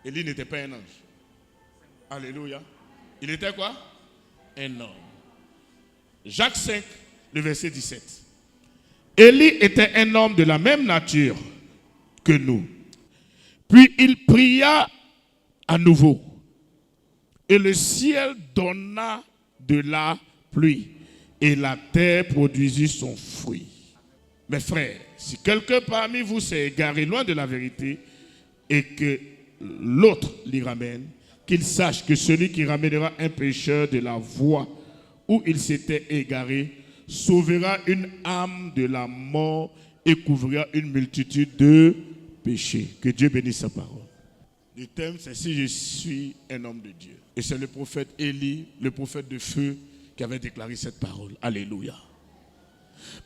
Élie n'était pas un ange. Alléluia. Il était quoi? Un homme. Jacques 5, le verset 17. Élie était un homme de la même nature que nous. Puis il pria à nouveau. Et le ciel donna de la pluie. Et la terre produisit son fruit. Mes frères, si quelqu'un parmi vous s'est égaré loin de la vérité et que l'autre l'y ramène, qu'il sache que celui qui ramènera un pécheur de la voie où il s'était égaré sauvera une âme de la mort et couvrira une multitude de péchés. Que Dieu bénisse sa parole. Le thème, c'est si je suis un homme de Dieu. Et c'est le prophète Élie, le prophète de feu, qui avait déclaré cette parole. Alléluia.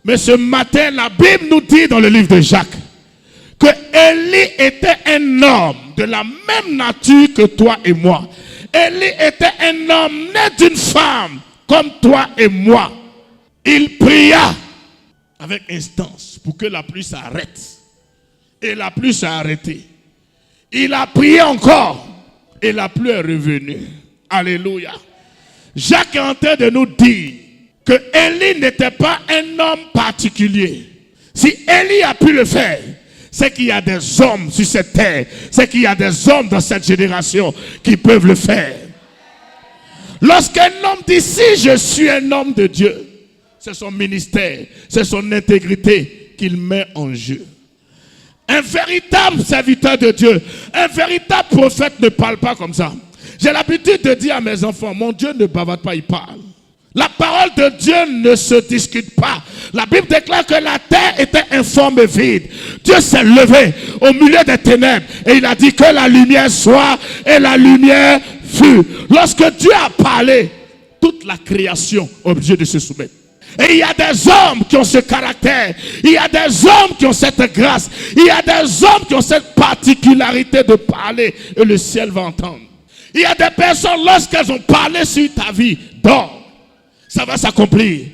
Mais ce matin, la Bible nous dit dans le livre de Jacques que Élie était un homme de la même nature que toi et moi. Élie était un homme né d'une femme comme toi et moi. Il pria avec instance pour que la pluie s'arrête. Et la pluie s'est arrêtée. Il a prié encore et la pluie est revenue. Alléluia. Jacques est en train de nous dire que Élie n'était pas un homme particulier. Si Élie a pu le faire, c'est qu'il y a des hommes sur cette terre, c'est qu'il y a des hommes dans cette génération qui peuvent le faire. Lorsqu'un homme dit si je suis un homme de Dieu, c'est son ministère, c'est son intégrité qu'il met en jeu. Un véritable serviteur de Dieu, un véritable prophète ne parle pas comme ça. J'ai l'habitude de dire à mes enfants, mon Dieu ne bavarde pas, il parle. La parole de Dieu ne se discute pas. La Bible déclare que la terre était informe et vide. Dieu s'est levé au milieu des ténèbres et il a dit que la lumière soit et la lumière fut. Lorsque Dieu a parlé, toute la création est obligée de se soumettre. Et il y a des hommes qui ont ce caractère. Il y a des hommes qui ont cette grâce. Il y a des hommes qui ont cette particularité de parler et le ciel va entendre. Il y a des personnes, lorsqu'elles ont parlé sur ta vie, donc, ça va s'accomplir.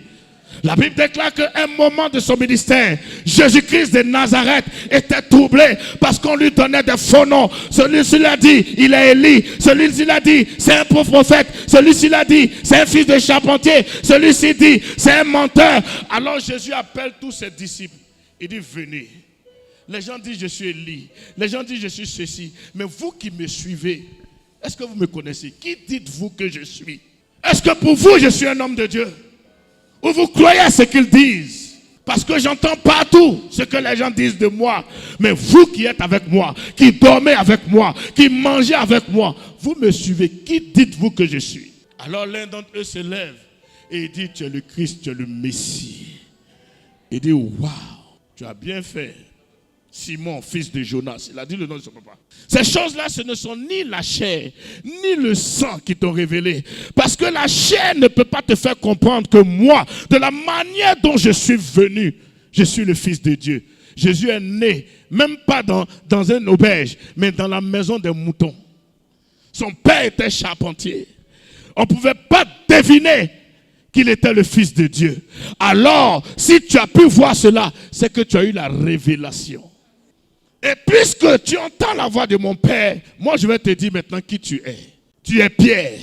La Bible déclare qu'à un moment de son ministère, Jésus-Christ de Nazareth était troublé parce qu'on lui donnait des faux noms. Celui-ci l'a dit, il est Élie. Celui-ci l'a dit, c'est un pauvre prophète. Celui-ci l'a dit, c'est un fils de charpentier. Celui-ci dit, c'est un menteur. Alors Jésus appelle tous ses disciples. Il dit, venez. Les gens disent, je suis Élie. Les gens disent, je suis ceci. Mais vous qui me suivez, est-ce que vous me connaissez? Qui dites-vous que je suis? Est-ce que pour vous, je suis un homme de Dieu? Ou vous croyez à ce qu'ils disent? Parce que j'entends partout ce que les gens disent de moi. Mais vous qui êtes avec moi, qui dormez avec moi, qui mangez avec moi, vous me suivez. Qui dites-vous que je suis? Alors l'un d'entre eux se lève et il dit, tu es le Christ, tu es le Messie. Il dit, waouh, tu as bien fait. Simon, fils de Jonas, il a dit le nom de son papa. Ces choses-là, ce ne sont ni la chair, ni le sang qui t'ont révélé. Parce que la chair ne peut pas te faire comprendre que moi, de la manière dont je suis venu, je suis le Fils de Dieu. Jésus est né, même pas dans une auberge, mais dans la maison des moutons. Son père était charpentier. On ne pouvait pas deviner qu'il était le Fils de Dieu. Alors, si tu as pu voir cela, c'est que tu as eu la révélation. Et puisque tu entends la voix de mon Père, moi je vais te dire maintenant qui tu es. Tu es Pierre.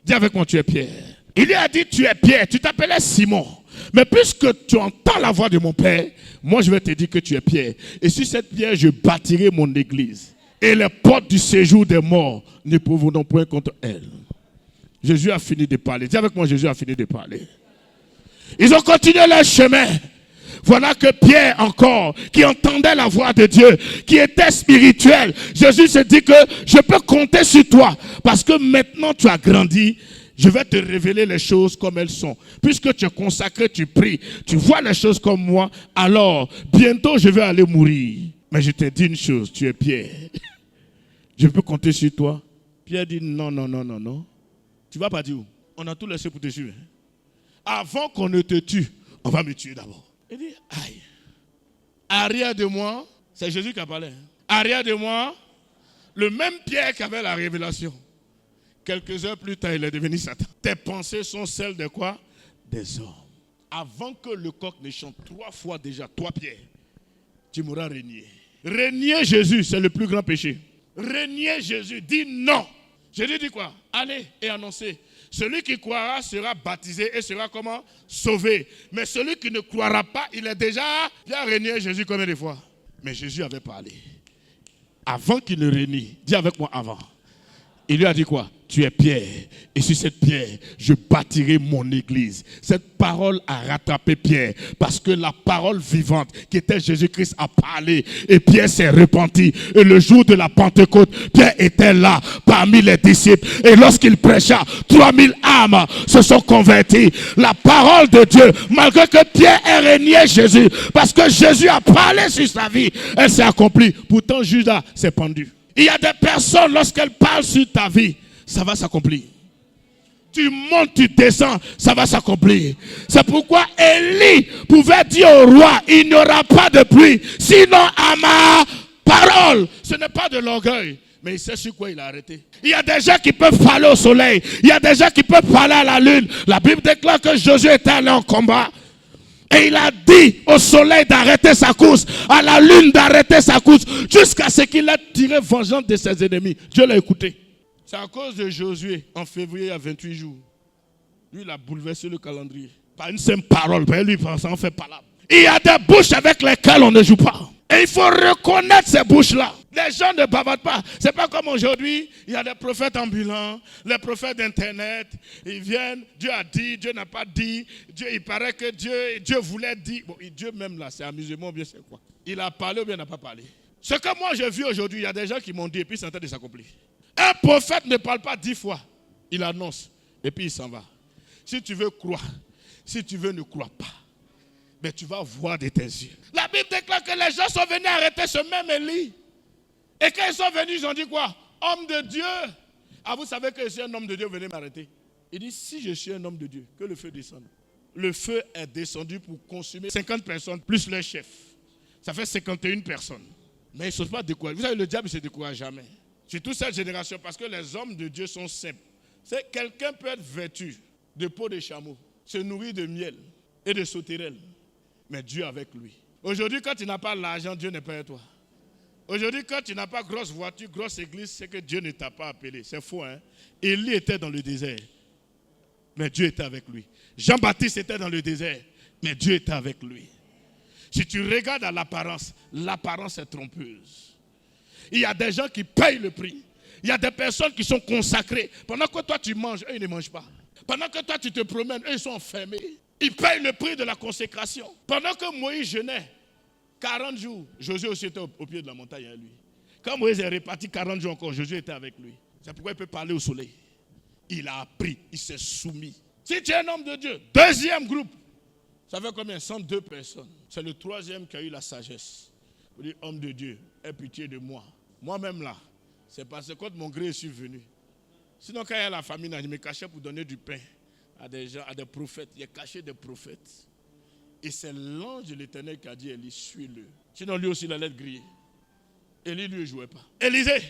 Dis avec moi, tu es Pierre. Il lui a dit, tu es Pierre. Tu t'appelais Simon. Mais puisque tu entends la voix de mon Père, moi je vais te dire que tu es Pierre. Et sur cette pierre, je bâtirai mon église. Et les portes du séjour des morts ne pourront point contre elle. Jésus a fini de parler. Dis avec moi, Jésus a fini de parler. Ils ont continué leur chemin. Voilà que Pierre encore, qui entendait la voix de Dieu, qui était spirituel, Jésus se dit que je peux compter sur toi. Parce que maintenant tu as grandi, je vais te révéler les choses comme elles sont. Puisque tu es consacré, tu pries, tu vois les choses comme moi, alors bientôt je vais aller mourir. Mais je te dis une chose, tu es Pierre. Je peux compter sur toi. Pierre dit non. Tu vas pas dire où? On a tout laissé pour te suivre. Avant qu'on ne te tue, on va me tuer d'abord. Il dit, aïe, arrière de moi, c'est Jésus qui a parlé. Arrière de moi, le même Pierre qui avait la révélation. Quelques heures plus tard, il est devenu Satan. Tes pensées sont celles de quoi? Des hommes. Avant que le coq ne chante 3 fois déjà, toi Pierre, tu m'auras régné. Régner Jésus, c'est le plus grand péché. renier Jésus, dit non. Jésus dit quoi? Allez et annoncez. Celui qui croira sera baptisé et sera comment? Sauvé. Mais celui qui ne croira pas, il est déjà bien renié Jésus combien de fois? Mais Jésus avait parlé. Avant qu'il ne renie, dis avec moi avant. Il lui a dit quoi? Tu es Pierre, et sur cette pierre, je bâtirai mon église. Cette parole a rattrapé Pierre, parce que la parole vivante qui était Jésus-Christ a parlé, et Pierre s'est repenti. Et le jour de la Pentecôte, Pierre était là, parmi les disciples. Et lorsqu'il prêcha, 3000 âmes se sont converties. La parole de Dieu, malgré que Pierre ait renié Jésus, parce que Jésus a parlé sur sa vie, elle s'est accomplie. Pourtant, Judas s'est pendu. Il y a des personnes, lorsqu'elles parlent sur ta vie, ça va s'accomplir. Tu montes, tu descends, ça va s'accomplir. C'est pourquoi Élie pouvait dire au roi, il n'y aura pas de pluie, sinon à ma parole. Ce n'est pas de l'orgueil, mais il sait sur quoi il a arrêté. Il y a des gens qui peuvent parler au soleil, il y a des gens qui peuvent parler à la lune. La Bible déclare que Josué était allé en combat. Et il a dit au soleil d'arrêter sa course, à la lune d'arrêter sa course, jusqu'à ce qu'il ait tiré vengeance de ses ennemis. Dieu l'a écouté. C'est à cause de Josué, en février, à 28 jours. Lui, il a bouleversé le calendrier. Par une simple parole, lui, ça en fait palabre. Il y a des bouches avec lesquelles on ne joue pas. Et il faut reconnaître ces bouches-là. Les gens ne bavardent pas. C'est pas comme aujourd'hui, il y a des prophètes ambulants, les d'internet, ils viennent, Dieu a dit, Dieu n'a pas dit, Dieu, il paraît que Dieu voulait dire. Bon, Dieu même là, c'est amusement, bien c'est quoi. Il a parlé ou bien il n'a pas parlé. Ce que moi j'ai vu aujourd'hui, il y a des gens qui m'ont dit et puis c'est en train de s'accomplir. Un prophète ne parle pas 10 fois, il annonce et puis il s'en va. Si tu veux croire, si tu veux ne crois pas, mais tu vas voir de tes yeux. La Bible déclare que les gens sont venus arrêter ce même Élie. Et quand ils sont venus, ils ont dit quoi? Homme de Dieu. Ah, vous savez que je suis un homme de Dieu, venez m'arrêter. Il dit, si je suis un homme de Dieu, que le feu descende. Le feu est descendu pour consumer 50 personnes, plus leur chef. Ça fait 51 personnes. Mais ils ne sont pas découragés. Vous savez, le diable ne se décourage jamais. Surtout cette génération, parce que les hommes de Dieu sont simples. C'est quelqu'un peut être vêtu de peau de chameau, se nourrir de miel et de sauterelles. Mais Dieu avec lui. Aujourd'hui, quand tu n'as pas l'argent, Dieu n'est pas avec toi. Aujourd'hui, quand tu n'as pas grosse voiture, grosse église, c'est que Dieu ne t'a pas appelé. C'est faux, hein? Élie était dans le désert, mais Dieu était avec lui. Jean-Baptiste était dans le désert, mais Dieu était avec lui. Si tu regardes à l'apparence, l'apparence est trompeuse. Il y a des gens qui payent le prix. Il y a des personnes qui sont consacrées. Pendant que toi tu manges, eux ils ne mangent pas. Pendant que toi tu te promènes, eux ils sont enfermés. Ils payent le prix de la consécration. Pendant que Moïse jeûnait 40 jours, Josué aussi était au pied de la montagne à lui. Quand Moïse est reparti 40 jours encore, Josué était avec lui. C'est pourquoi il peut parler au soleil. Il a appris, il s'est soumis. Si tu es un homme de Dieu, deuxième groupe, ça fait combien? 102 personnes. C'est le troisième qui a eu la sagesse. Vous dites, homme de Dieu, aie pitié de moi. Moi-même là, c'est parce que contre mon gré, je suis venu. Sinon, quand il y a la famine, je me cachais pour donner du pain à des gens, à des prophètes. Il a caché des prophètes. Et c'est l'ange de l'Éternel qui a dit, Élie, suis-le. Sinon, lui aussi, il allait être grillé. Élie, lui, ne jouait pas. Élisée.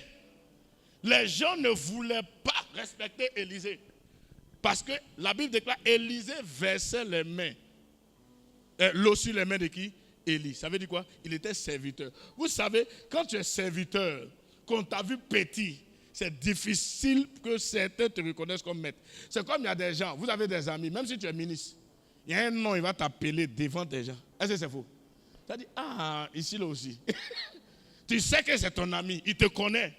Les gens ne voulaient pas respecter Élisée. Parce que la Bible déclare, Élisée versait les mains. L'eau sur les mains de qui? Élie. Ça veut dire quoi? Il était serviteur. Vous savez, quand tu es serviteur, qu'on t'a vu petit, c'est difficile que certains te reconnaissent comme maître. C'est comme il y a des gens, vous avez des amis, même si tu es ministre, il y a un nom, il va t'appeler devant des gens. Est-ce que c'est faux? Tu as dit, ah, ici là aussi. Tu sais que c'est ton ami, il te connaît.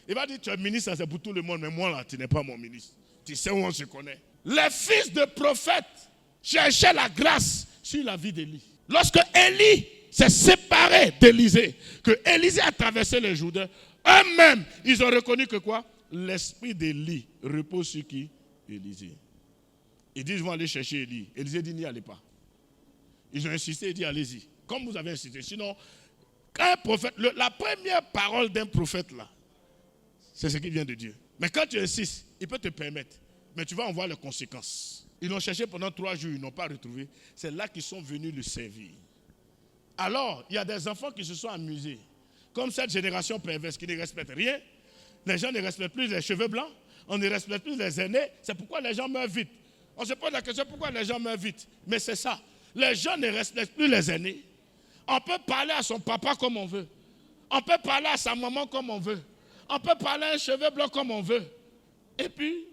Il va dire, tu es ministre, c'est pour tout le monde, mais moi là, tu n'es pas mon ministre. Tu sais où on se connaît. Les fils de prophètes cherchaient la grâce sur la vie d'Élie. Lorsque Élie s'est séparé d'Élisée, que Élisée a traversé le Jourdain, eux-mêmes, ils ont reconnu que quoi? L'esprit d'Élie repose sur qui? Élisée. Ils disent, ils vont aller chercher Élie. Élisée dit, n'y allez pas. Ils ont insisté, ils disent, allez-y. Comme vous avez insisté. Sinon, quand un prophète, la première parole d'un prophète là, c'est ce qui vient de Dieu. Mais quand tu insistes, il peut te permettre. Mais tu vas en voir les conséquences. Ils l'ont cherché pendant 3 jours, ils n'ont pas retrouvé. C'est là qu'ils sont venus le servir. Alors, il y a des enfants qui se sont amusés. Comme cette génération perverse qui ne respecte rien. Les gens ne respectent plus les cheveux blancs. On ne respecte plus les aînés. C'est pourquoi les gens meurent vite. On se pose la question pourquoi les gens meurent vite. Mais c'est ça. Les gens ne respectent plus les aînés. On peut parler à son papa comme on veut. On peut parler à sa maman comme on veut. On peut parler un cheveu blanc comme on veut. Et puis,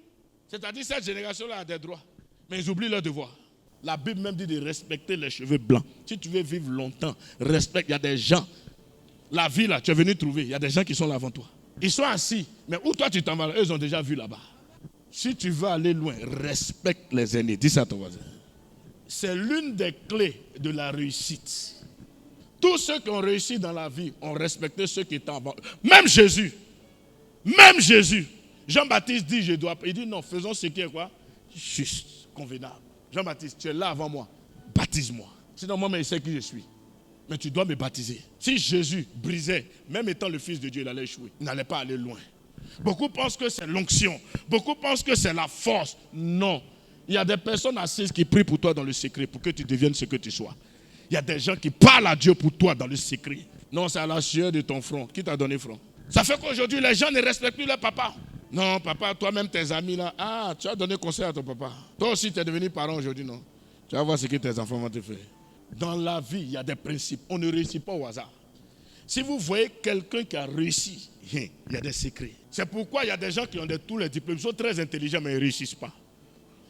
c'est-à-dire cette génération-là a des droits. Mais ils oublient leurs devoirs. La Bible même dit de respecter les cheveux blancs. Si tu veux vivre longtemps, respecte. Il y a des gens. La vie là, tu es venu trouver. Il y a des gens qui sont là avant toi. Ils sont assis. Mais où toi tu t'en vas là, eux ils ont déjà vu là-bas. Si tu veux aller loin, respecte les aînés. Dis ça à ton voisin. C'est l'une des clés de la réussite. Tous ceux qui ont réussi dans la vie ont respecté ceux qui étaient avant. Même Jésus. Jean-Baptiste dit, il dit non, faisons ce qui est quoi? Juste, convenable. Jean-Baptiste, tu es là avant moi, baptise-moi. Sinon, moi, je sais qui je suis. Mais tu dois me baptiser. Si Jésus brisait, même étant le Fils de Dieu, il allait échouer. Il n'allait pas aller loin. Beaucoup pensent que c'est l'onction. Beaucoup pensent que c'est la force. Non. Il y a des personnes assises qui prient pour toi dans le secret, pour que tu deviennes ce que tu sois. Il y a des gens qui parlent à Dieu pour toi dans le secret. Non, c'est à la sueur de ton front. Qui t'a donné front? Ça fait qu'aujourd'hui, les gens ne respectent plus leur papa. Non, papa, toi-même, tes amis là. Ah, tu as donné conseil à ton papa. Toi aussi, tu es devenu parent aujourd'hui, non? Tu vas voir ce que tes enfants vont te faire. Dans la vie, il y a des principes. On ne réussit pas au hasard. Si vous voyez quelqu'un qui a réussi, il y a des secrets. C'est pourquoi il y a des gens qui ont tous les diplômes. Ils sont très intelligents, mais ils ne réussissent pas.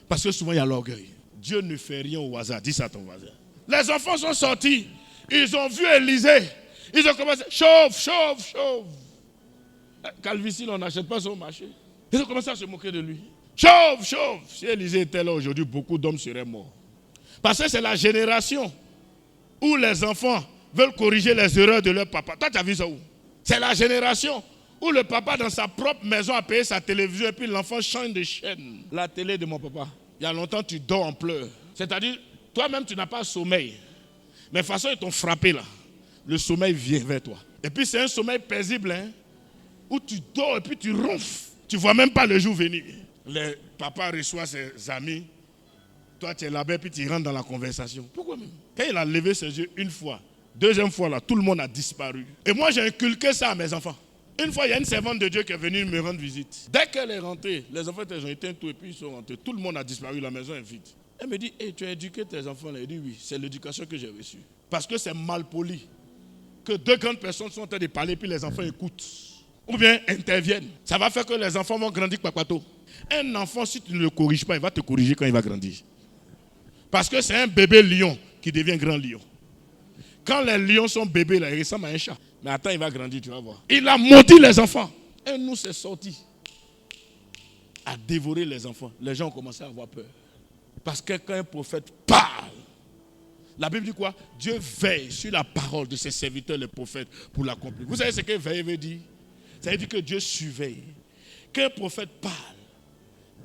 Parce que souvent, il y a l'orgueil. Dieu ne fait rien au hasard. Dis ça à ton voisin. Les enfants sont sortis. Ils ont vu Élisée. Ils ont commencé. Chauve. Calvitie, on n'achète pas son marché. Ils ont commencé à se moquer de lui. Chauve. Si Élisée était là aujourd'hui, beaucoup d'hommes seraient morts. Parce que c'est la génération où les enfants veulent corriger les erreurs de leur papa. Toi, tu as vu ça où? C'est la génération où le papa, dans sa propre maison, a payé sa télévision et puis l'enfant change de chaîne. La télé de mon papa. Il y a longtemps, tu dors en pleurs. C'est-à-dire, toi-même, tu n'as pas sommeil. Mais de toute façon, ils t'ont frappé là. Le sommeil vient vers toi. Et puis, c'est un sommeil paisible, hein, où tu dors et puis tu ronfles. Tu ne vois même pas le jour venir. Le papa reçoit ses amis. Toi, tu es là-bas et puis tu rentres dans la conversation. Pourquoi même? Quand il a levé ses yeux une fois, deuxième fois, là, tout le monde a disparu. Et moi, j'ai inculqué ça à mes enfants. Une fois, il y a une servante de Dieu qui est venue me rendre visite. Dès qu'elle est rentrée, les enfants ont éteint tout et puis ils sont rentrés. Tout le monde a disparu, la maison est vide. Elle me dit, hey, tu as éduqué tes enfants là? Elle dit, oui, c'est l'éducation que j'ai reçue. Parce que c'est mal poli que deux grandes personnes sont en train de parler puis les enfants écoutent. Ou bien interviennent. Ça va faire que les enfants vont grandir papato. Un enfant, si tu ne le corriges pas, il va te corriger quand il va grandir. Parce que c'est un bébé lion qui devient grand lion. Quand les lions sont bébés, là, ils ressemblent à un chat. Mais attends, il va grandir, tu vas voir. Il a maudit les enfants. Et nous, c'est sorti à dévorer les enfants. Les gens ont commencé à avoir peur. Parce que quand un prophète parle, la Bible dit quoi? Dieu veille sur la parole de ses serviteurs, les prophètes, pour l'accomplir. Vous savez ce que veille veut dire? Ça veut dire que Dieu surveille. Quand un prophète parle,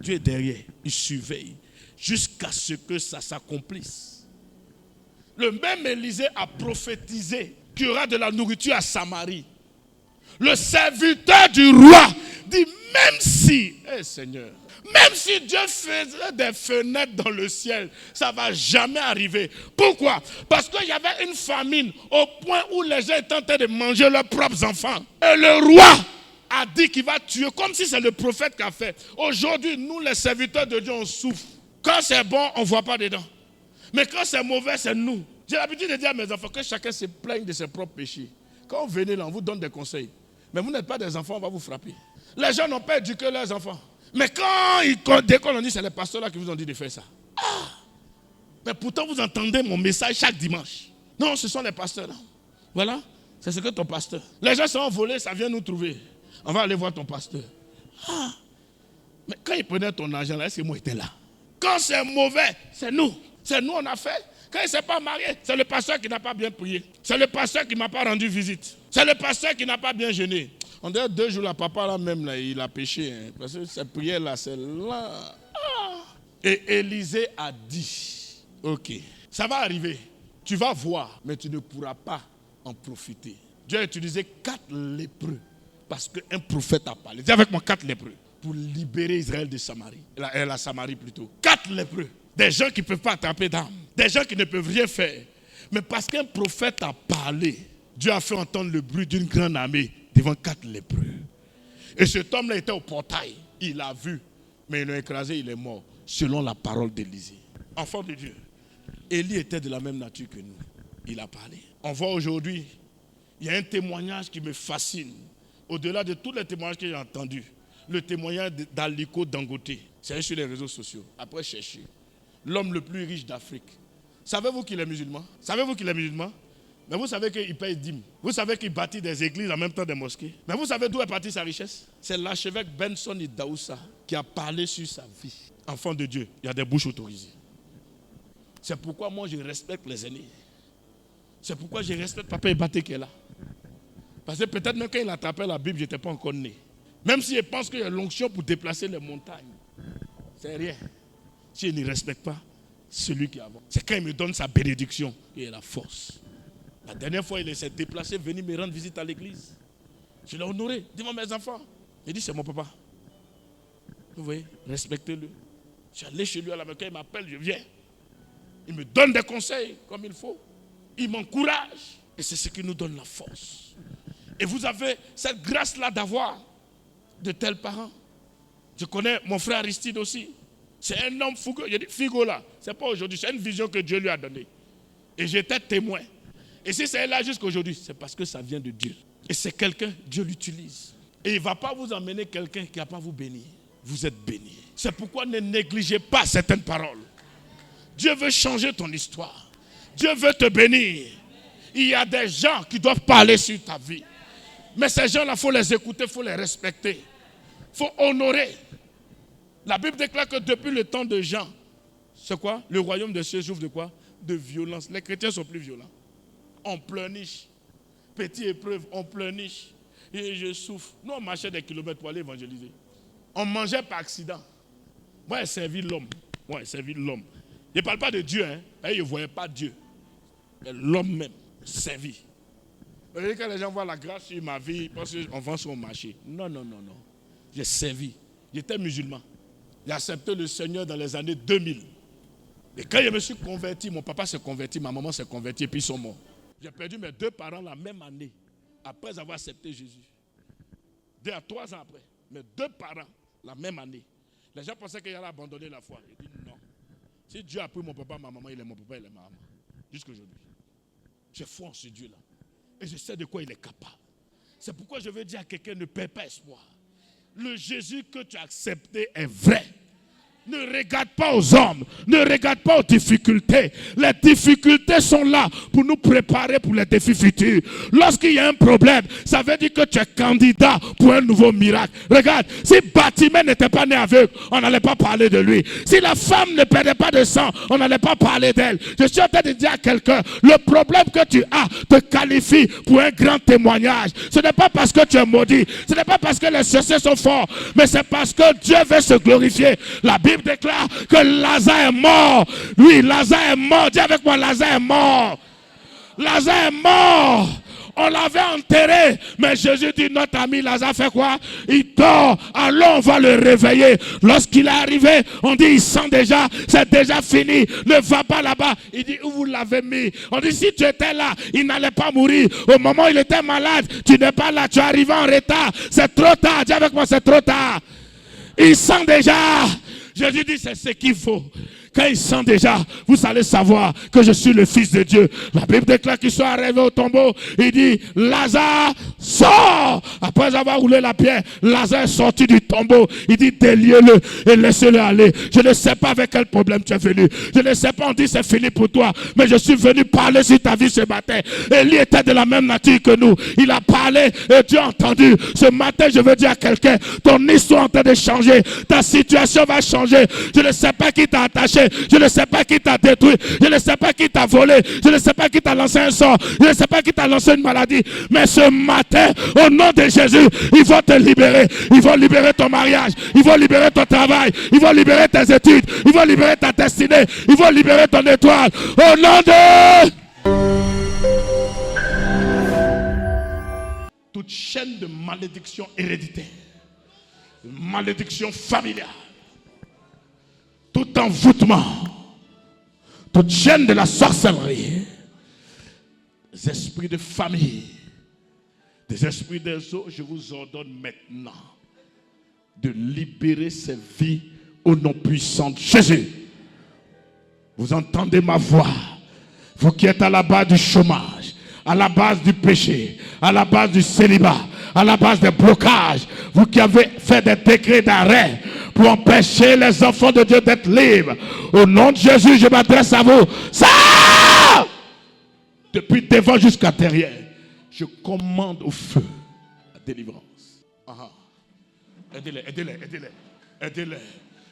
Dieu est derrière, il surveille jusqu'à ce que ça s'accomplisse. Le même Élisée a prophétisé qu'il y aura de la nourriture à Samarie. Le serviteur du roi dit, même si, Seigneur, même si Dieu faisait des fenêtres dans le ciel, ça ne va jamais arriver. Pourquoi? Parce qu'il y avait une famine au point où les gens étaient en train de manger leurs propres enfants. Et le roi a dit qu'il va tuer, comme si c'est le prophète qui a fait. Aujourd'hui, nous les serviteurs de Dieu, on souffre. Quand c'est bon, on ne voit pas dedans. Mais quand c'est mauvais, c'est nous. J'ai l'habitude de dire à mes enfants que chacun se plaigne de ses propres péchés. Quand vous venez là, on vous donne des conseils. Mais vous n'êtes pas des enfants, on va vous frapper. Les gens n'ont pas éduqué leurs enfants. Mais dès qu'on en dit, c'est les pasteurs là qui vous ont dit de faire ça. Ah! Mais pourtant, vous entendez mon message chaque dimanche. Non, ce sont les pasteurs là. Voilà, c'est ce que ton pasteur. Les gens sont envolés, ça vient nous trouver. On va aller voir ton pasteur. Ah! Mais quand il prenait ton argent là, est-ce que moi j'étais là? Quand c'est mauvais, c'est nous. C'est nous on a fait. Quand il ne s'est pas marié, c'est le pasteur qui n'a pas bien prié. C'est le pasteur qui ne m'a pas rendu visite. C'est le pasteur qui n'a pas bien jeûné. On dirait 2 jours, là, papa là même, là, il a péché. Hein, parce que cette prière là, c'est là. Ah. Et Élisée a dit, ok, ça va arriver. Tu vas voir, mais tu ne pourras pas en profiter. Dieu a utilisé 4 lépreux. Parce qu'un prophète a parlé. Dis avec moi 4 lépreux. Pour libérer Israël de Samarie. La Samarie plutôt. 4 lépreux. Des gens qui ne peuvent pas attraper d'âme. Des gens qui ne peuvent rien faire. Mais parce qu'un prophète a parlé, Dieu a fait entendre le bruit d'une grande armée devant 4 lépreux. Et cet homme-là était au portail. Il a vu. Mais ils l'ont écrasé, il est mort. Selon la parole d'Élisée. Enfant de Dieu. Élie était de la même nature que nous. Il a parlé. On voit aujourd'hui, il y a un témoignage qui me fascine. au-delà de tous les témoignages que j'ai entendus, le témoignage d'Aliko Dangote, c'est sur les réseaux sociaux. Après, cherchez. L'homme le plus riche d'Afrique. Savez-vous qu'il est musulman? Savez-vous qu'il est musulman? Mais vous savez qu'il paye dîmes. Vous savez qu'il bâtit des églises en même temps des mosquées. Mais vous savez d'où est partie sa richesse? C'est l'archevêque Benson Idaoussa qui a parlé sur sa vie. Enfant de Dieu, il y a des bouches autorisées. C'est pourquoi moi je respecte les aînés. C'est pourquoi je respecte Papa Ebaté qui est là. Parce que peut-être même quand il attrapait la Bible, je n'étais pas encore né. Même si je pense qu'il y a l'onction pour déplacer les montagnes, c'est rien. Si je ne respecte pas celui qui avance. C'est quand il me donne sa bénédiction qu'il a la force. La dernière fois, il s'est déplacé, venu me rendre visite à l'église. Je l'ai honoré. Dis-moi mes enfants. Il dit, c'est mon papa. Vous voyez, respectez-le. Je suis allé chez lui à la maison, quand il m'appelle, je viens. Il me donne des conseils comme il faut. Il m'encourage. Et c'est ce qui nous donne la force. Et vous avez cette grâce-là d'avoir de tels parents. Je connais mon frère Aristide aussi. C'est un homme fou. Je dis, Figo là, c'est pas aujourd'hui, c'est une vision que Dieu lui a donnée. Et j'étais témoin. Et si c'est là jusqu'à aujourd'hui, c'est parce que ça vient de Dieu. Et c'est quelqu'un, Dieu l'utilise. Et il ne va pas vous emmener quelqu'un qui ne va pas vous bénir. Vous êtes béni. C'est pourquoi ne négligez pas certaines paroles. Dieu veut changer ton histoire. Dieu veut te bénir. Il y a des gens qui doivent parler sur ta vie. Mais ces gens-là, il faut les écouter, il faut les respecter. Il faut honorer. La Bible déclare que depuis le temps de Jean, c'est quoi? Le royaume de cieux souffre de quoi? De violence. Les chrétiens sont plus violents. On pleurniche. Petite épreuve, on pleurniche. Et je souffre. Nous, on marchait des kilomètres pour aller évangéliser. On mangeait par accident. Moi, j'ai servi l'homme. Je ne parle pas de Dieu, hein. Je ne voyais pas Dieu. Mais l'homme même, servi. Quand les gens voient la grâce sur ma vie, ils pensent qu'on vend sur le marché. Non. J'ai servi. J'étais musulman. J'ai accepté le Seigneur dans les années 2000. Et quand je me suis converti, mon papa s'est converti, ma maman s'est convertie et puis ils sont morts. J'ai perdu mes 2 parents la même année, après avoir accepté Jésus. 2 à 3 ans après, mes 2 parents la même année. Les gens pensaient qu'il allait abandonner la foi. J'ai dit non. Si Dieu a pris mon papa, ma maman, il est mon papa, il est ma maman. Jusqu'à aujourd'hui. J'ai foi en ce Dieu-là. Et je sais de quoi il est capable. C'est pourquoi je veux dire à quelqu'un, ne perds pas espoir. Le Jésus que tu as accepté est vrai. Ne regarde pas aux hommes, ne regarde pas aux difficultés. Les difficultés sont là pour nous préparer pour les défis futurs. Lorsqu'il y a un problème, ça veut dire que tu es candidat pour un nouveau miracle. Regarde, si Bartimée n'était pas né aveugle, on n'allait pas parler de lui. Si la femme ne perdait pas de sang, on n'allait pas parler d'elle. Je suis en train de dire à quelqu'un, le problème que tu as te qualifie pour un grand témoignage. Ce n'est pas parce que tu es maudit, ce n'est pas parce que les sorciers sont forts, mais c'est parce que Dieu veut se glorifier. La Bible déclare que Lazare est mort. Oui, Lazare est mort. Dis avec moi, Lazare est mort. Lazare est mort. On l'avait enterré. Mais Jésus dit, notre ami Lazare fait quoi? Il dort. Allons, on va le réveiller. Lorsqu'il est arrivé, on dit, il sent déjà, c'est déjà fini. Ne va pas là-bas. Il dit, où vous l'avez mis? On dit, si tu étais là, il n'allait pas mourir. Au moment où il était malade, tu n'es pas là, tu es arrivé en retard. C'est trop tard. Dis avec moi, c'est trop tard. Il sent déjà. Jésus dit, c'est ce qu'il faut. Quand il sent déjà, vous allez savoir que je suis le Fils de Dieu. La Bible déclare qu'il soit arrivé au tombeau. Il dit, Lazare, sort. Après avoir roulé la pierre, Lazare est sorti du tombeau. Il dit, déliez-le et laissez-le aller. Je ne sais pas avec quel problème tu es venu. Je ne sais pas, on dit c'est fini pour toi. Mais je suis venu parler sur ta vie ce matin. Élie était de la même nature que nous. Il a parlé et Dieu a entendu. Ce matin, je veux dire à quelqu'un, ton histoire est en train de changer. Ta situation va changer. Je ne sais pas qui t'a attaché. Je ne sais pas qui t'a détruit. Je ne sais pas qui t'a volé. Je ne sais pas qui t'a lancé un sort. Je ne sais pas qui t'a lancé une maladie. Mais ce matin, au nom de Jésus, ils vont te libérer. Ils vont libérer ton mariage. Ils vont libérer ton travail. Ils vont libérer tes études. Ils vont libérer ta destinée. Ils vont libérer ton étoile. Au nom de... Toute chaîne de malédiction héréditaire. Malédiction familiale. Tout envoûtement, toute chaîne de la sorcellerie, des esprits de famille, des esprits des eaux, je vous ordonne maintenant de libérer ces vies au nom puissant de Jésus. Vous entendez ma voix, vous qui êtes à la base du chômage, à la base du péché, à la base du célibat, à la base des blocages, vous qui avez fait des décrets d'arrêt pour empêcher les enfants de Dieu d'être libres, au nom de Jésus, je m'adresse à vous. Ça! Depuis devant jusqu'à derrière, je commande au feu la délivrance. Aidez-les, aidez-les, aidez-les, aidez-les.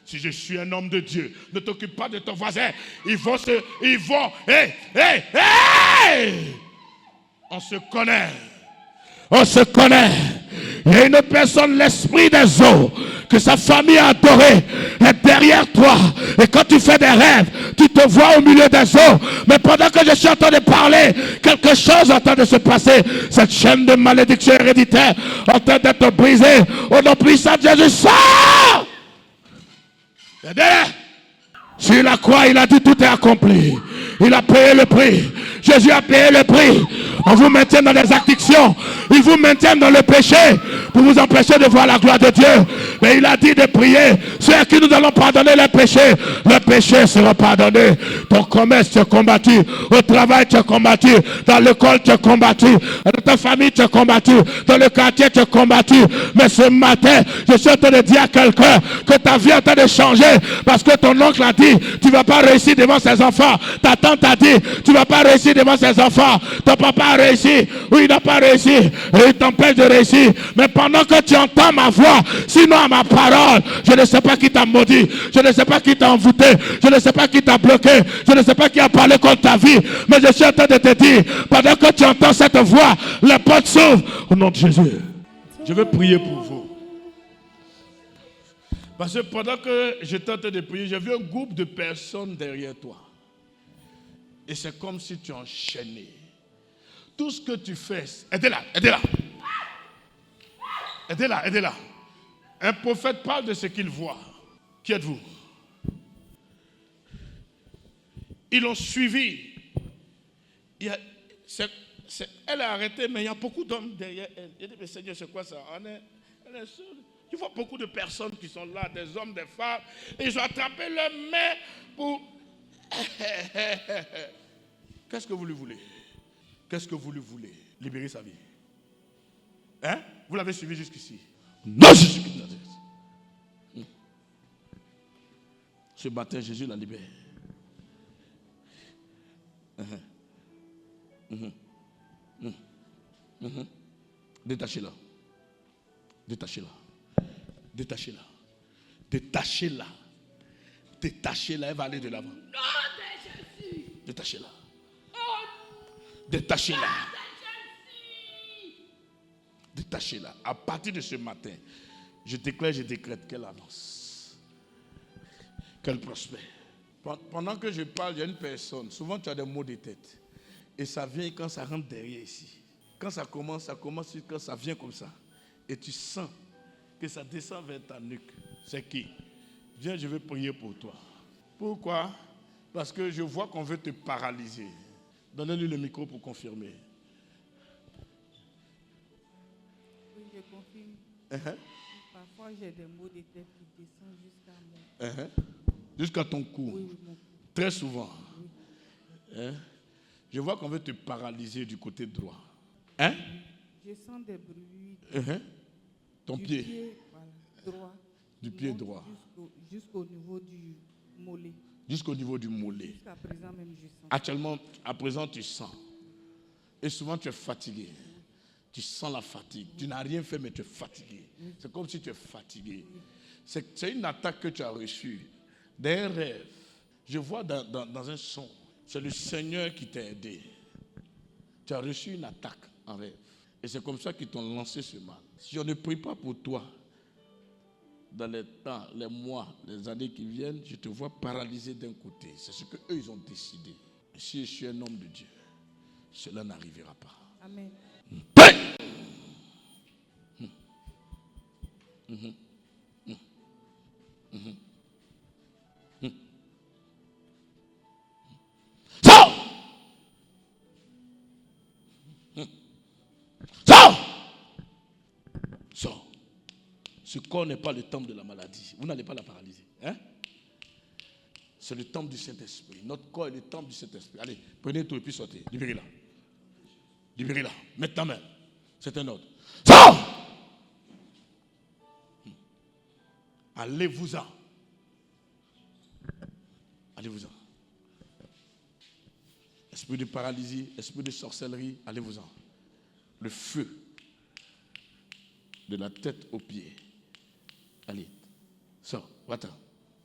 Si je suis un homme de Dieu, ne t'occupe pas de ton voisin. Ils vont. On se connaît. On se connaît. Il y a une personne, l'esprit des eaux, que sa famille a adoré, est derrière toi. Et quand tu fais des rêves, tu te vois au milieu des eaux. Mais pendant que je suis en train de parler, quelque chose est en train de se passer. Cette chaîne de malédiction héréditaire est en train d'être brisée. Au nom puissant de Jésus, sors! Sur la croix, il a dit tout est accompli. Il a payé le prix. Jésus a payé le prix. On vous maintient dans les addictions. Il vous maintient dans le péché pour vous empêcher de voir la gloire de Dieu. Mais il a dit de prier. Ceux à qui nous allons pardonner les péchés, le péché sera pardonné. Ton commerce, tu es combattu. Au travail, tu es combattu. Dans l'école, tu es combattu. Dans ta famille, tu es combattu. Dans le quartier, tu es combattu. Mais ce matin, je suis en train de dire à quelqu'un que ta vie est en train de changer. Parce que ton oncle a dit, tu ne vas pas réussir devant ses enfants. Ta tante a dit, tu ne vas pas réussir devant ses enfants. Ton papa a réussi, ou il n'a pas réussi, et il t'empêche de réussir. Mais pendant que tu entends ma voix, sinon à ma parole, je ne sais pas qui t'a maudit, je ne sais pas qui t'a envoûté, je ne sais pas qui t'a bloqué, je ne sais pas qui a parlé contre ta vie, mais je suis en train de te dire, pendant que tu entends cette voix, les portes s'ouvrent au nom de Jésus. Je vais prier pour vous. Parce que pendant que j'étais en train de prier, j'ai vu un groupe de personnes derrière toi. Et c'est comme si tu enchaînais. Tout ce que tu fais, aidez-la, aidez-la. Aidez-la, aidez-la. Un prophète parle de ce qu'il voit. Qui êtes-vous? Ils l'ont suivi. Elle a arrêté, mais il y a beaucoup d'hommes derrière elle. Il dit, mais Seigneur, c'est quoi ça? Elle est seule. Tu vois beaucoup de personnes qui sont là, des hommes, des femmes, et ils ont attrapé leurs mains pour... Qu'est-ce que vous lui voulez? Qu'est-ce que vous lui voulez? Libérer sa vie. Hein? Vous l'avez suivi jusqu'ici? Non, Jésus-Christ de Nazareth. Ce matin, Jésus la libère. Détachez-la. Détachez-la. Détachez-la. Détachez-la. Détachez-la. Elle va aller de l'avant. Détachez-la. Détachez-la. Détachez-la. À partir de ce matin, je déclare, je décrète qu'elle avance. Qu'elle prospère. Pendant que je parle, il y a une personne. Souvent, tu as des maux de tête. Et ça vient quand ça rentre derrière ici. Quand ça commence, quand ça vient comme ça. Et tu sens que ça descend vers ta nuque. C'est qui? Viens, je vais prier pour toi. Pourquoi? Parce que je vois qu'on veut te paralyser. Donnez-lui le micro pour confirmer. Oui, je confirme. Parfois, j'ai des maux de tête qui descendent jusqu'à mon... Jusqu'à ton cou. Oui, mon cou. Très souvent. Oui. Je vois qu'on veut te paralyser du côté droit. Hein? Je sens des bruits. Ton du pied. Voilà, droit. Du pied droit. Jusqu'au niveau du mollet. Jusqu'au niveau du mollet. Jusqu'à présent même, je sens. Actuellement, à présent, tu sens. Et souvent, tu es fatigué. Tu sens la fatigue. Tu n'as rien fait, mais tu es fatigué. C'est comme si tu es fatigué. C'est une attaque que tu as reçue. D'un rêve. Je vois dans un son. C'est le Seigneur qui t'a aidé. Tu as reçu une attaque en rêve. Et c'est comme ça qu'ils t'ont lancé ce mal. Si on ne prie pas pour toi, dans les temps, les mois, les années qui viennent, je te vois paralysé d'un côté. C'est ce qu'eux, ils ont décidé. Si je suis un homme de Dieu, cela n'arrivera pas. Amen. Sors! Sors! Sors! Ce corps n'est pas le temple de la maladie. Vous n'allez pas la paralyser. Hein? C'est le temple du Saint-Esprit. Notre corps est le temple du Saint-Esprit. Allez, prenez tout et puis sortez. Libérez-la. Libérez-la. Mettez ta main. C'est un ordre. Sors! Allez-vous-en. Allez-vous-en. Esprit de paralysie, esprit de sorcellerie, allez-vous-en. Le feu de la tête aux pieds. Allez, sors, va-t'en.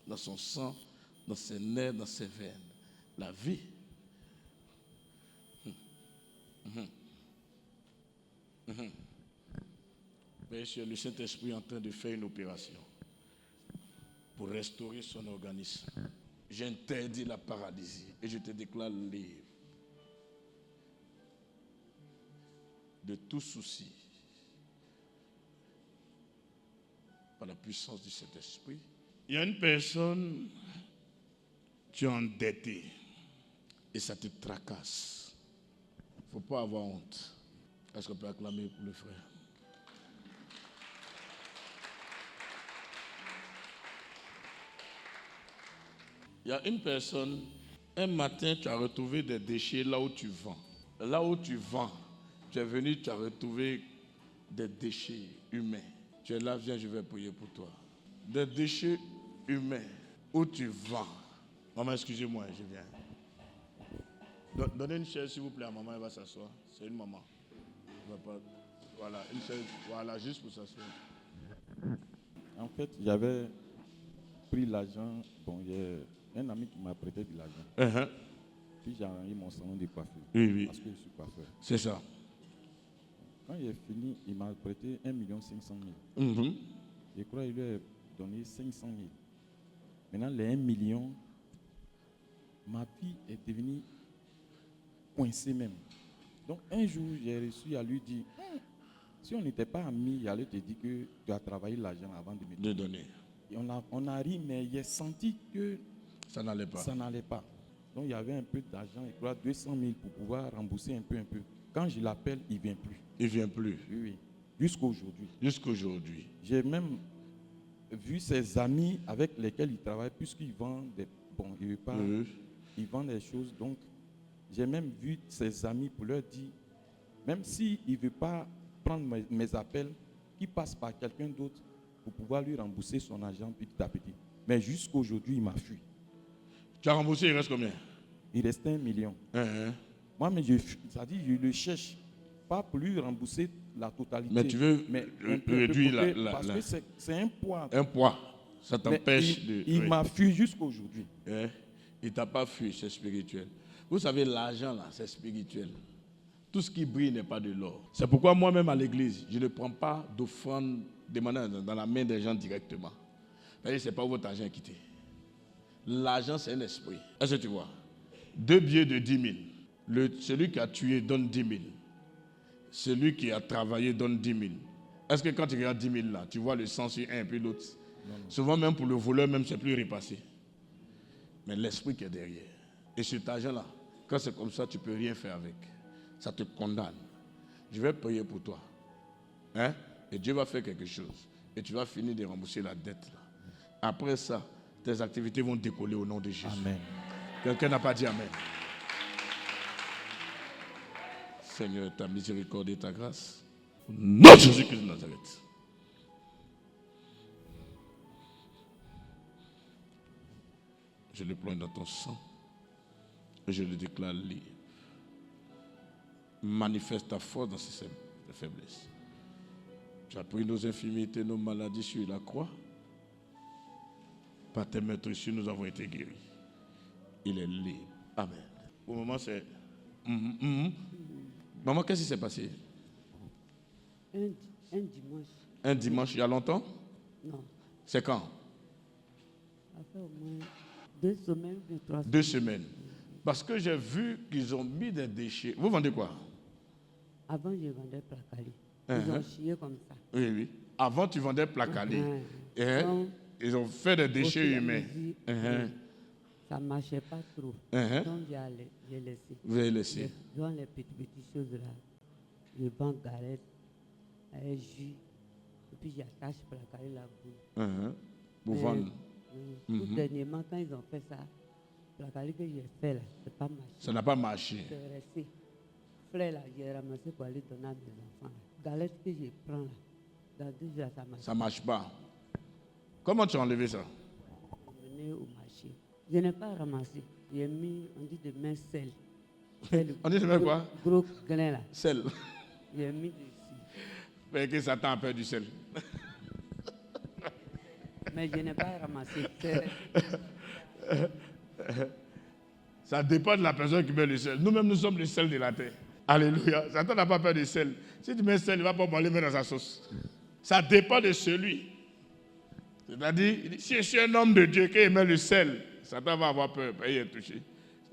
Dans son sang, dans ses nerfs, dans ses veines. La vie. Monsieur, le Saint-Esprit est en train de faire une opération pour restaurer son organisme. J'interdis la paralysie et je te déclare libre de tout souci par la puissance du Saint-Esprit. Il y a une personne, tu es endetté et ça te tracasse. Il ne faut pas avoir honte. Est-ce qu'on peut acclamer pour le frère? Il y a une personne, un matin, tu as retrouvé des déchets là où tu vends. Là où tu vends, tu es venu, tu as retrouvé des déchets humains. Tu es là, viens, je vais prier pour toi. Des déchets humains où tu vends. Maman, excusez-moi, je viens. Donnez une chaise, s'il vous plaît, à maman, elle va s'asseoir. C'est une maman. Voilà, une chaise, voilà, juste pour s'asseoir. En fait, j'avais pris l'argent. Bon, il y a un ami qui m'a prêté de l'argent. Puis j'ai envoyé mon salon de coiffure. Oui. Parce que je suis coiffeur. C'est ça. Quand il est fini, il m'a prêté 1 500 000. Je crois qu'il lui a donné 500 000. Maintenant, les 1 million, ma fille est devenue coincée même. Donc, un jour, j'ai réussi à lui dire, si on n'était pas amis, j'allais te dire que tu as travaillé l'argent avant de me donner. Et on a ri, mais j'ai senti que ça n'allait pas. Donc, il y avait un peu d'argent, je crois 200 000 pour pouvoir rembourser un peu. Quand je l'appelle, il ne vient plus. Il ne vient plus. Oui. Jusqu'aujourd'hui. J'ai même vu ses amis avec lesquels il travaille, puisqu'ils vendent des repas, ils vendent des choses. Donc, j'ai même vu ses amis pour leur dire, même s'il ne veut pas prendre mes appels, qu'il passe par quelqu'un d'autre pour pouvoir lui rembourser son argent petit à petit. Mais jusqu'aujourd'hui, il m'a fui. Tu as remboursé, il reste combien? Il restait 1 million. Moi, mais c'est-à-dire, je le cherche, pas pour lui rembourser la totalité. Mais tu veux réduire parce que c'est un poids. Un poids. Ça t'empêche de... Il m'a fui jusqu'aujourd'hui. Il ne t'a pas fui, c'est spirituel. Vous savez, l'argent, là, c'est spirituel. Tout ce qui brille n'est pas de l'or. C'est pourquoi moi-même à l'église, je ne prends pas d'offrande demandée dans la main des gens directement. Ce n'est pas votre argent quitté. L'argent, c'est un esprit. Est-ce que tu vois? 2 billets de 10 000. Celui qui a tué donne 10 000. Celui qui a travaillé donne 10 000. Est-ce que quand tu regardes 10 000 là, tu vois le sang sur un et puis l'autre? Souvent même pour le voleur, même c'est plus repassé. Mais l'esprit qui est derrière. Et cet argent-là, quand c'est comme ça, tu ne peux rien faire avec. Ça te condamne. Je vais prier pour toi. Et Dieu va faire quelque chose. Et tu vas finir de rembourser la dette là. Après ça, tes activités vont décoller au nom de Jésus. Amen. Quelqu'un n'a pas dit Amen. Seigneur, ta miséricorde et ta grâce. Au nom de Jésus-Christ de Nazareth. Je le plonge dans ton sang et je le déclare libre. Manifeste ta force dans ces faiblesses. Tu as pris nos infirmités, nos maladies sur la croix. Par tes meurtrissures, nous avons été guéris. Il est libre. Amen. Au moment, c'est... Maman, qu'est-ce qui s'est passé? Un dimanche. Un dimanche, il y a longtemps? Non. C'est quand? Ça fait au moins 2 semaines, 3 semaines. 2 semaines. Parce que j'ai vu qu'ils ont mis des déchets. Vous vendez quoi? Avant, je vendais placali. Ils ont chié comme ça. Oui. Avant, tu vendais placali. Ils ont fait des déchets humains. Ça ne marchait pas trop. Donc, j'ai laissé. Vous avez laissé. Je vends les petites choses là. Je vends galettes, jus. Et puis, j'attache placali là-bas. Pour vendre. Tout dernièrement, quand ils ont fait ça, placali que j'ai fait là, c'est pas marché. Ça n'a pas marché. C'est resté. Frère là, j'ai ramassé pour aller donner à mes enfants. galette que je prends là, dans 2 jours, ça marche. Ça ne marche pas. Comment tu as enlevé ça? Je venais au marché. Je n'ai pas ramassé. J'ai mis, on dit de main sel. On dit de main quoi? Gros grain là. Sel. J'ai mis dessus. Fait que Satan a peur du sel. Mais je n'ai pas ramassé. Ça dépend de la personne qui met le sel. Nous-mêmes, nous sommes le sel de la terre. Alléluia. Satan n'a pas peur du sel. Si tu mets le sel, il ne va pas aller mettre dans sa sauce. Ça dépend de celui. C'est-à-dire, si je suis un homme de Dieu qui met le sel, Satan va avoir peur. Il est touché.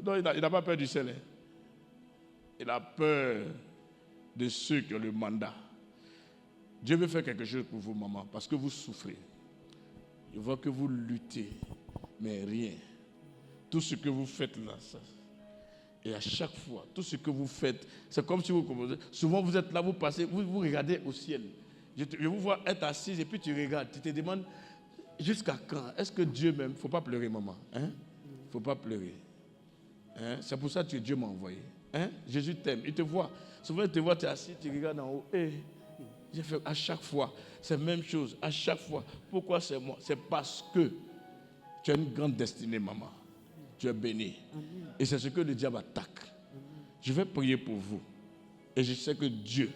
Donc, il n'a pas peur du sel. Hein. Il a peur de ceux qui ont le mandat. Dieu veut faire quelque chose pour vous, maman, parce que vous souffrez. Il voit que vous luttez, mais rien. Tout ce que vous faites là, ça. Et à chaque fois, tout ce que vous faites, c'est comme si vous commencez. Souvent, vous êtes là, vous passez, vous regardez au ciel. Je vous vois être assise et puis tu regardes. Tu te demandes, jusqu'à quand? Est-ce que Dieu m'aime? Il ne faut pas pleurer, maman. Il ne faut pas pleurer. Hein? C'est pour ça que Dieu m'a envoyé. Hein? Jésus t'aime, il te voit. Souvent, il te voit, tu es assis, tu regardes en haut. J'ai fait à chaque fois, c'est la même chose, à chaque fois. Pourquoi c'est moi? C'est parce que tu as une grande destinée, maman. Tu es béni. Amen. Et c'est ce que le diable attaque. Amen. Je vais prier pour vous. Et je sais que Dieu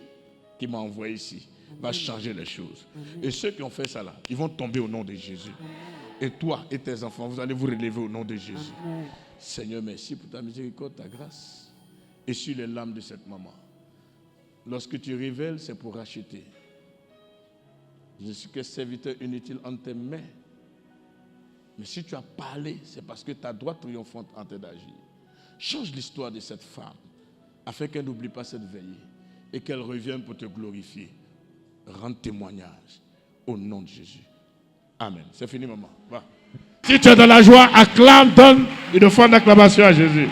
qui m'a envoyé ici va changer les choses. Amen. Et ceux qui ont fait ça là, ils vont tomber au nom de Jésus. Amen. Et toi et tes enfants, vous allez vous relever au nom de Jésus. Amen. Seigneur, merci pour ta miséricorde, ta grâce. Et sur les larmes de cette maman. Lorsque tu révèles, c'est pour racheter. Je suis que serviteur inutile entre tes mains. Mais si tu as parlé, c'est parce que ta droite triomphante en train d'agir. Change l'histoire de cette femme, afin qu'elle n'oublie pas cette veillée et qu'elle revienne pour te glorifier. Rends témoignage au nom de Jésus. Amen. C'est fini, maman. Va. Si tu es dans la joie, acclame, donne une fois d'acclamation à Jésus.